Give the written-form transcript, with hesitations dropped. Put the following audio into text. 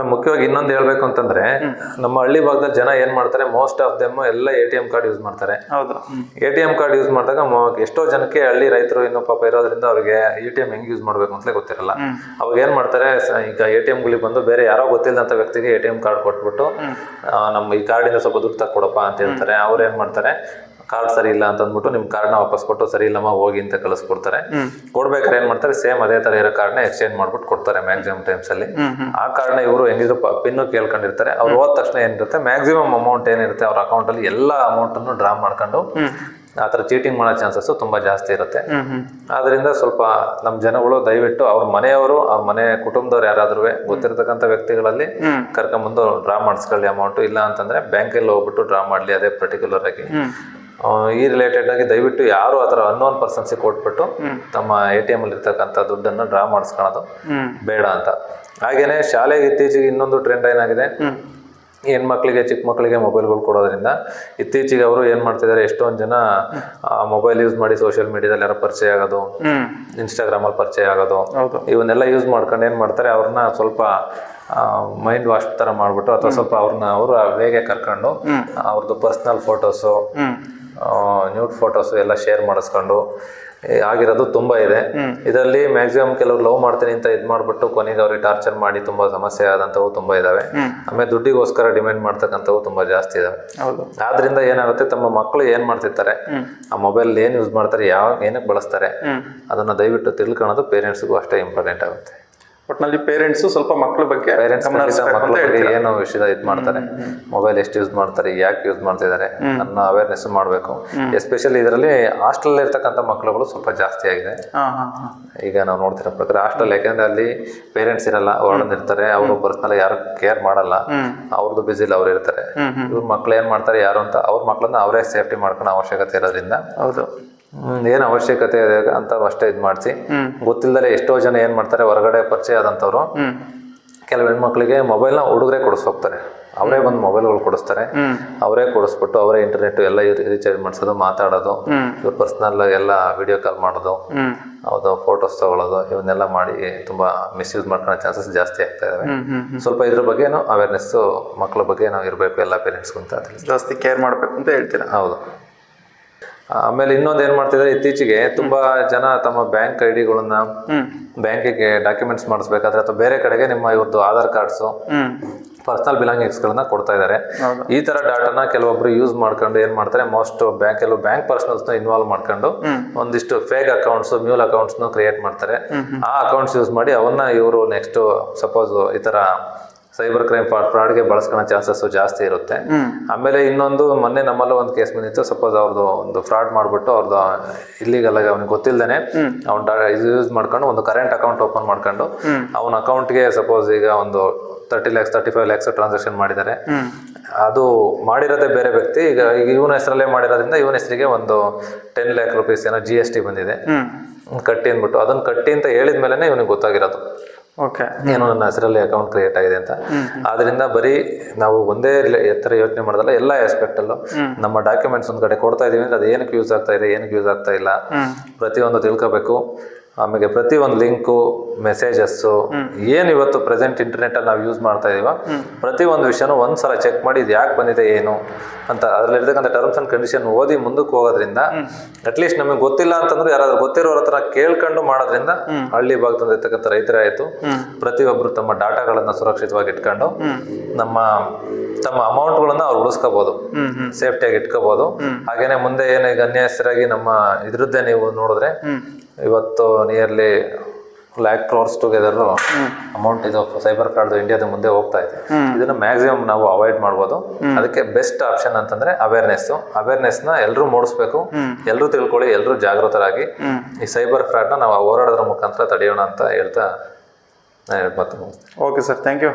ಮುಖ್ಯವಾಗಿ ಇನ್ನೊಂದು ಹೇಳ್ಬೇಕು ಅಂತಂದ್ರೆ ನಮ್ಮ ಹಳ್ಳಿ ಭಾಗದಲ್ಲಿ ಜನ ಏನ್ ಮಾಡ್ತಾರೆ, ಮೋಸ್ಟ್ ಆಫ್ ದೆಮ್ ಎಲ್ಲ ATM ಕಾರ್ಡ್ ಯೂಸ್ ಮಾಡ್ತಾರೆ. ATM ಕಾರ್ಡ್ ಯೂಸ್ ಮಾಡಿದಾಗ ಎಷ್ಟೋ ಜನಕ್ಕೆ ಹಳ್ಳಿ ರೈತರು ಇನ್ನು ಪಾಪ ಇರೋದ್ರಿಂದ ಅವ್ರಿಗೆ ATM ಹೆಂಗ್ ಯೂಸ್ ಮಾಡ್ಬೇಕು ಅಂತಲೇ ಗೊತ್ತಿರಲ್ಲ. ಅವಾಗ ಏನ್ ಮಾಡ್ತಾರೆ, ಈಗ ATM ಗಳಿಗೆ ಬಂದು ಬೇರೆ ಯಾರೋ ಗೊತ್ತಿಲ್ಲದಂತ ವ್ಯಕ್ತಿಗೆ ATM ಕಾರ್ಡ್ ಕೊಟ್ಬಿಟ್ಟು ನಮ್ಮ ಈ ಕಾರ್ಡಿಂದ ಸ್ವಲ್ಪ ದುಡ್ಡು ತಕ್ಕೊಡಪ್ಪ ಅಂತ ಹೇಳ್ತಾರೆ. ಅವ್ರು ಏನ್ ಮಾಡ್ತಾರೆ, ಕಾರ್ಡ್ ಸರಿ ಇಲ್ಲ ಅಂತ ಅಂದ್ಬಿಟ್ಟು ನಿಮ್ ಕಾರ್ಡ್ನ ವಾಪಸ್ ಕೊಟ್ಟು ಸರಿ ಇಲ್ಲಮ್ಮ ಹೋಗಿ ಅಂತ ಕಳಿಸ್ಕೊಡ್ತಾರೆ. ಕೊಡ್ಬೇಕಾದ್ರೆ ಏನ್ ಮಾಡ್ತಾರೆ, ಸೇಮ್ ಅದೇ ತರ ಇರೋ ಕಾರ್ಡ್ನ ಎಕ್ಸ್ಚೇಂಜ್ ಮಾಡ್ಬಿಟ್ಟು ಕೊಡ್ತಾರೆ ಮ್ಯಾಕ್ಸಿಮಮ್ ಟೈಮ್ಸ್ ಅಲ್ಲಿ. ಆ ಕಾರ್ಡ್ನ ಇವರು ಹೆಂಗಿದ್ರು ಪಿನ್ನು ಕೇಳ್ಕೊಂಡಿರ್ತಾರೆ. ಅವ್ರು ಹೋದ ತಕ್ಷಣ ಏನಿರುತ್ತೆ, ಮ್ಯಾಕ್ಸಿಮಮ್ ಅಮೌಂಟ್ ಏನಿರುತ್ತೆ ಅವ್ರ ಅಕೌಂಟ್ ಅಲ್ಲಿ ಎಲ್ಲಾ ಅಮೌಂಟ್ ಅನ್ನು ಡ್ರಾ ಮಾಡ್ಕೊಂಡು ಆತರ ಚೀಟಿಂಗ್ ಮಾಡೋ ಚಾನ್ಸಸ್ ತುಂಬಾ ಜಾಸ್ತಿ ಇರುತ್ತೆ. ಆದ್ರಿಂದ ಸ್ವಲ್ಪ ನಮ್ ಜನಗಳು ದಯವಿಟ್ಟು ಅವ್ರ ಮನೆಯವರು, ಅವ್ರ ಮನೆ ಕುಟುಂಬದವ್ರು ಯಾರಾದ್ರೂ ಗೊತ್ತಿರತಕ್ಕಂಥ ವ್ಯಕ್ತಿಗಳಲ್ಲಿ ಕರ್ಕೊಂಡ್ಬಂದು ಡ್ರಾ ಮಾಡಿಸ್ಕೊಳ್ಳಿ ಅಮೌಂಟ್. ಇಲ್ಲ ಅಂತಂದ್ರೆ ಬ್ಯಾಂಕಲ್ಲಿ ಹೋಗ್ಬಿಟ್ಟು ಡ್ರಾ ಮಾಡ್ಲಿ ಅದೇ ಪರ್ಟಿಕ್ಯುಲರ್ ಆಗಿ. ಈ ರಿಲೇಟೆಡ್ ಆಗಿ ದಯವಿಟ್ಟು ಯಾರು ಆತರ ಅನ್ನೋನ್ ಪರ್ಸನ್ಸಿಗೆ ಕೊಟ್ಬಿಟ್ಟು ತಮ್ಮ ATM ಅಲ್ಲಿ ಇರ್ತಕ್ಕಂಥ ದುಡ್ಡನ್ನು ಡ್ರಾ ಮಾಡಿಸ್ಕೊಳ್ಳೋದು ಬೇಡ ಅಂತ. ಹಾಗೇನೆ ಶಾಲೆಗೆ ಇತ್ತೀಚೆಗೆ ಇನ್ನೊಂದು ಟ್ರೆಂಡ್ ಏನಾಗಿದೆ, ಹೆಣ್ಮಕ್ಳಿಗೆ ಚಿಕ್ಕ ಮಕ್ಕಳಿಗೆ ಮೊಬೈಲ್ಗಳು ಕೊಡೋದ್ರಿಂದ ಇತ್ತೀಚೆಗೆ ಅವರು ಏನ್ ಮಾಡ್ತಿದ್ದಾರೆ, ಎಷ್ಟೊಂದು ಜನ ಮೊಬೈಲ್ ಯೂಸ್ ಮಾಡಿ ಸೋಷಿಯಲ್ ಮೀಡಿಯಾದಲ್ಲಿ ಯಾರೋ ಪರಿಚಯ ಆಗೋದು, ಇನ್ಸ್ಟಾಗ್ರಾಮ್ ಅಲ್ಲಿ ಪರಿಚಯ ಆಗೋದು, ಇವನ್ನೆಲ್ಲ ಯೂಸ್ ಮಾಡ್ಕೊಂಡು ಏನ್ ಮಾಡ್ತಾರೆ, ಅವ್ರನ್ನ ಸ್ವಲ್ಪ ಮೈಂಡ್ ವಾಶ್ ತರ ಮಾಡ್ಬಿಟ್ಟು ಅಥವಾ ಸ್ವಲ್ಪ ಅವ್ರು ವೇಗೆ ಕರ್ಕೊಂಡು ಅವ್ರದ್ದು ಪರ್ಸನಲ್ ಫೋಟೋಸು, ನ್ಯೂಡ್ ಫೋಟೋಸು ಎಲ್ಲ ಶೇರ್ ಮಾಡಿಸ್ಕೊಂಡು ಆಗಿರೋದು ತುಂಬಾ ಇದೆ. ಇದರಲ್ಲಿ ಮ್ಯಾಕ್ಸಿಮಮ್ ಕೆಲವರು ಲವ್ ಮಾಡ್ತೀನಿ ಅಂತ ಇದ್ ಮಾಡ್ಬಿಟ್ಟು ಕೊನೆಗೆ ಅವ್ರಿಗೆ ಟಾರ್ಚರ್ ಮಾಡಿ ತುಂಬಾ ಸಮಸ್ಯೆ ಆದಂತವು ತುಂಬಾ ಇದಾವೆ. ಆಮೇಲೆ ದುಡ್ಡಿಗೋಸ್ಕರ ಡಿಮ್ಯಾಂಡ್ ಮಾಡ್ತಕ್ಕಂಥವು ತುಂಬಾ ಜಾಸ್ತಿ ಇದಾವೆ. ಆದ್ರಿಂದ ಏನಾಗುತ್ತೆ, ತಮ್ಮ ಮಕ್ಕಳು ಏನ್ ಮಾಡ್ತಿರ್ತಾರೆ, ಆ ಮೊಬೈಲ್ ಏನ್ ಯೂಸ್ ಮಾಡ್ತಾರೆ, ಯಾವ ಏನಕ್ಕೆ ಬಳಸ್ತಾರೆ, ಅದನ್ನ ದಯವಿಟ್ಟು ತಿಳ್ಕೊಳ್ಳೋದು ಪೇರೆಂಟ್ಸ್ಗೂ ಅಷ್ಟೇ ಇಂಪಾರ್ಟೆಂಟ್ ಆಗುತ್ತೆ. ಒಟ್ನಲ್ಲಿ ಪೇರೆಂಟ್ಸ್ ಸ್ವಲ್ಪ ಮಕ್ಕಳ ಬಗ್ಗೆ ಏನು ವಿಷಯ ಇದ್ ಮಾಡ್ತಾರೆ, ಮೊಬೈಲ್ ಎಷ್ಟು ಯೂಸ್ ಮಾಡ್ತಾರೆ, ಯಾಕೆ ಯೂಸ್ ಮಾಡ್ತಿದ್ದಾರೆ ಅನ್ನೋ ಅವೇರ್ನೆಸ್ ಮಾಡಬೇಕು. ಎಸ್ಪೆಷಲಿ ಇದರಲ್ಲಿ ಹಾಸ್ಟೆಲ್ ಇರ್ತಕ್ಕಂಥ ಮಕ್ಕಳುಗಳು ಸ್ವಲ್ಪ ಜಾಸ್ತಿ ಆಗಿದೆ. ಈಗ ನಾವು ನೋಡ್ತಿರೋ ಪ್ರಕಾರ ಹಾಸ್ಟೆಲ್, ಯಾಕಂದ್ರೆ ಅಲ್ಲಿ ಪೇರೆಂಟ್ಸ್ ಇರಲ್ಲ, ವಾರ್ಡನ್ ಇರ್ತಾರೆ, ಅವರು ಪರ್ಸನಲ್ ಯಾರು ಕೇರ್ ಮಾಡಲ್ಲ, ಅವ್ರದ್ದು ಬಿಸಿಲಿ ಅವ್ರು ಇರ್ತಾರೆ. ಇವ್ರ ಮಕ್ಳು ಏನ್ ಮಾಡ್ತಾರೆ, ಯಾರು ಅಂತ ಅವ್ರ ಮಕ್ಳನ್ನ ಅವರೇ ಸೇಫ್ಟಿ ಮಾಡ್ಕೊಳ್ಳೋ ಅವಶ್ಯಕತೆ ಇರೋದ್ರಿಂದ ಏನ್ ಅವಶ್ಯಕತೆ ಇದೆ ಅಂತ ಅಷ್ಟೇ ಇದ್ ಮಾಡಿಸಿ. ಗೊತ್ತಿಲ್ಲದೆ ಎಷ್ಟೋ ಜನ ಏನ್ ಮಾಡ್ತಾರೆ, ಹೊರಗಡೆ ಪರಿಚಯ ಆದಂತವ್ರು ಕೆಲವು ಹೆಣ್ಮಕ್ಳಿಗೆ ಮೊಬೈಲ್ನ ಹುಡುಗರೇ ಕೊಡಿಸ್ಹೋಗ್ತಾರೆ. ಅವರೇ ಬಂದು ಮೊಬೈಲ್ಗಳು ಕೊಡಿಸ್ತಾರೆ, ಅವರೇ ಕೊಡಿಸ್ಬಿಟ್ಟು ಅವರೇ ಇಂಟರ್ನೆಟ್ ಎಲ್ಲ ರೀಚಾರ್ಜ್ ಮಾಡಿಸೋದು, ಮಾತಾಡೋದು, ಇವ್ರ ಪರ್ಸನಲ್ ಎಲ್ಲ ವಿಡಿಯೋ ಕಾಲ್ ಮಾಡೋದು, ಹೌದು ಫೋಟೋಸ್ ತಗೊಳ್ಳೋದು, ಇವನ್ನೆಲ್ಲ ಮಾಡಿ ತುಂಬಾ ಮಿಸ್ಯೂಸ್ ಮಾಡ್ಕೊಳ್ಳೋ ಚಾನ್ಸಸ್ ಜಾಸ್ತಿ ಆಗ್ತಾ ಇದಾವೆ. ಸ್ವಲ್ಪ ಇದ್ರ ಬಗ್ಗೆ ಅವೇರ್ನೆಸ್ ಮಕ್ಕಳ ಬಗ್ಗೆ ನಾವು ಇರಬೇಕು, ಎಲ್ಲ ಪೇರೆಂಟ್ಸ್ಗೂ ಅಂತ ಜಾಸ್ತಿ ಕೇರ್ ಮಾಡ್ಬೇಕು ಅಂತ ಹೇಳ್ತೀರಾ? ಹೌದು. ಆಮೇಲೆ ಇನ್ನೊಂದು ಏನ್ ಮಾಡ್ತಿದ್ದಾರೆ, ಇತ್ತೀಚೆಗೆ ತುಂಬಾ ಜನ ತಮ್ಮ ಬ್ಯಾಂಕ್ ಐಡಿಗಳನ್ನ ಬ್ಯಾಂಕಿಗೆ ಡಾಕ್ಯುಮೆಂಟ್ಸ್ ಮಾಡಿಸ್ಬೇಕಾದ್ರೆ ಅಥವಾ ಬೇರೆ ಕಡೆಗೆ ನಿಮ್ಮ ಇವ್ರದ್ದು ಆಧಾರ್ ಕಾರ್ಡ್ಸ್, ಪರ್ಸನಲ್ ಬಿಲಾಂಗಿಂಗ್ಸ್ ಗಳನ್ನ ಕೊಡ್ತಾ ಇದಾರೆ. ಈ ತರ ಡಾಟಾನ ಕೆಲವೊಬ್ರು ಯೂಸ್ ಮಾಡ್ಕೊಂಡು ಏನ್ ಮಾಡ್ತಾರೆ, ಮೋಸ್ಟ್ ಕೆಲವು ಬ್ಯಾಂಕ್ ಪರ್ಸನಲ್ಸ್ ನ ಇನ್ವಾಲ್ವ್ ಮಾಡ್ಕೊಂಡು ಒಂದಿಷ್ಟು fake accounts, mule accounts create ಮಾಡ್ತಾರೆ. ಆ ಅಕೌಂಟ್ಸ್ ಯೂಸ್ ಮಾಡಿ ಅವನ್ನ ಇವರು ನೆಕ್ಸ್ಟ್ ಸಪೋಸ್ ಈ ತರ ಸೈಬರ್ ಕ್ರೈಮ್ ಫ್ರಾಡ್ಗೆ ಬಳಸ್ಕೊಳ್ಳೋ ಚಾನ್ಸಸ್ ಜಾಸ್ತಿ ಇರುತ್ತೆ. ಆಮೇಲೆ ಇನ್ನೊಂದು, ಮೊನ್ನೆ ನಮ್ಮಲ್ಲೂ ಒಂದು ಕೇಸ್ ಬಂದಿತ್ತು. ಸಪೋಸ್ ಅವ್ರದ್ದು ಒಂದು ಫ್ರಾಡ್ ಮಾಡ್ಬಿಟ್ಟು ಅವ್ರದ್ದು ಇಲ್ಲಿಗಲ್ ಆಗಿ ಅವ್ನಿಗೆ ಗೊತ್ತಿಲ್ಲದೇನೆ ಇದು ಯೂಸ್ ಮಾಡ್ಕೊಂಡು ಒಂದು ಕರೆಂಟ್ ಅಕೌಂಟ್ ಓಪನ್ ಮಾಡ್ಕೊಂಡು ಅವನ ಅಕೌಂಟ್ಗೆ ಸಪೋಸ್ ಈಗ ಒಂದು 30 lakhs 35 lakhs ಟ್ರಾನ್ಸಾಕ್ಷನ್ ಮಾಡಿದ್ದಾರೆ. ಅದು ಮಾಡಿರೋದೇ ಬೇರೆ ವ್ಯಕ್ತಿ. ಈಗ ಇವನ ಹೆಸರಲ್ಲೇ ಮಾಡಿರೋದ್ರಿಂದ ಇವನ ಹೆಸರಿಗೆ ಒಂದು 10 lakh rupees ಏನೋ GST ಬಂದಿದೆ, ಕಟ್ಟಿ ಅಂದ್ಬಿಟ್ಟು ಅದನ್ನ ಕಟ್ಟಿ ಅಂತ ಹೇಳಿದ್ಮೇಲೆ ಇವನಿಗೆ ಗೊತ್ತಾಗಿರೋದು ಏನೋ ನನ್ನ ಹೆಸರಲ್ಲಿ ಅಕೌಂಟ್ ಕ್ರಿಯೇಟ್ ಆಗಿದೆ ಅಂತ. ಆದ್ರಿಂದ ಬರೀ ನಾವು ಒಂದೇ ಎತ್ತರ ಯೋಚನೆ ಮಾಡೋದಲ್ಲ, ಎಲ್ಲ ಆಸ್ಪೆಕ್ಟ್ ಅಲ್ಲೂ ನಮ್ಮ ಡಾಕ್ಯುಮೆಂಟ್ಸ್ ಒಂದ್ ಕಡೆ ಕೊಡ್ತಾ ಇದೀವಿ ಅಂದ್ರೆ ಅದು ಏನಕ್ಕೆ ಯೂಸ್ ಆಗ್ತಾ ಇದೆ, ಏನಕ್ಕೆ ಯೂಸ್ ಆಗ್ತಾ ಇಲ್ಲ, ಪ್ರತಿಯೊಂದು ತಿಳ್ಕೋಬೇಕು. ಆಮೇಲೆ ಪ್ರತಿ ಒಂದು ಲಿಂಕು, ಮೆಸೇಜಸ್ಸು, ಏನು ಇವತ್ತು ಪ್ರೆಸೆಂಟ್ ಇಂಟರ್ನೆಟ್ ಅಲ್ಲಿ ನಾವು ಯೂಸ್ ಮಾಡ್ತಾ ಇದೀವ, ಪ್ರತಿ ಒಂದು ವಿಷಯನೂ ಒಂದ್ಸಲ ಚೆಕ್ ಮಾಡಿ ಇದು ಯಾಕೆ ಬಂದಿದೆ ಏನು ಅಂತ ಅದ್ರಲ್ಲಿ ಇರ್ತಕ್ಕಂಥ ಟರ್ಮ್ಸ್ ಅಂಡ್ ಕಂಡೀಷನ್ ಓದಿ ಮುಂದಕ್ಕೆ ಹೋಗೋದ್ರಿಂದ ಅಟ್ಲೀಸ್ಟ್ ನಮಗೆ ಗೊತ್ತಿಲ್ಲ ಅಂತಂದ್ರೆ ಯಾರಾದ್ರೂ ಗೊತ್ತಿರೋರ ಹತ್ರ ಕೇಳ್ಕೊಂಡು ಮಾಡೋದ್ರಿಂದ ಹಳ್ಳಿ ಭಾಗದಲ್ಲಿ ಇರ್ತಕ್ಕಂಥ ರೈತರೇ ಆಯ್ತು, ಪ್ರತಿಯೊಬ್ರು ತಮ್ಮ ಡಾಟಾಗಳನ್ನ ಸುರಕ್ಷಿತವಾಗಿ ಇಟ್ಕೊಂಡು ತಮ್ಮ ಅಮೌಂಟ್ಗಳನ್ನ ಅವ್ರು ಉಳಿಸ್ಕೋಬಹುದು, ಸೇಫ್ಟಿಯಾಗಿ ಇಟ್ಕೋಬಹುದು. ಹಾಗೇನೆ ಮುಂದೆ ಏನು ಈಗ ಅನ್ಯಾಯಸ್ಥರಾಗಿ ನಮ್ಮ ಇದ್ರದ್ದೇ ನೀವು ನೋಡಿದ್ರೆ ಇವತ್ತು nearly lakh crores together amount ಇದು ಸೈಬರ್ ಫ್ರಾಡ್ ಇಂಡಿಯಾದ ಮುಂದೆ ಹೋಗ್ತಾ ಇದೆ. ಇದನ್ನ ಮ್ಯಾಕ್ಸಿಮಮ್ ನಾವು ಅವಾಯ್ಡ್ ಮಾಡ್ಬೋದು. ಅದಕ್ಕೆ ಬೆಸ್ಟ್ ಆಪ್ಷನ್ ಅಂತಂದ್ರೆ ಅವೇರ್ನೆಸ್ನ ಎಲ್ಲರೂ ಮೂಡಿಸ್ಬೇಕು, ಎಲ್ಲರೂ ತಿಳ್ಕೊಳ್ಳಿ, ಎಲ್ಲರೂ ಜಾಗೃತರಾಗಿ ಈ ಸೈಬರ್ ಫ್ರಾಡ್ನ ನಾವು ಹೋರಾಡೋದ್ರ ಮುಖಾಂತರ ತಡೆಯೋಣ ಅಂತ ಹೇಳ್ತಾ ನಾನು ಹೇಳ್ಬೋದು. Okay sir, thank you.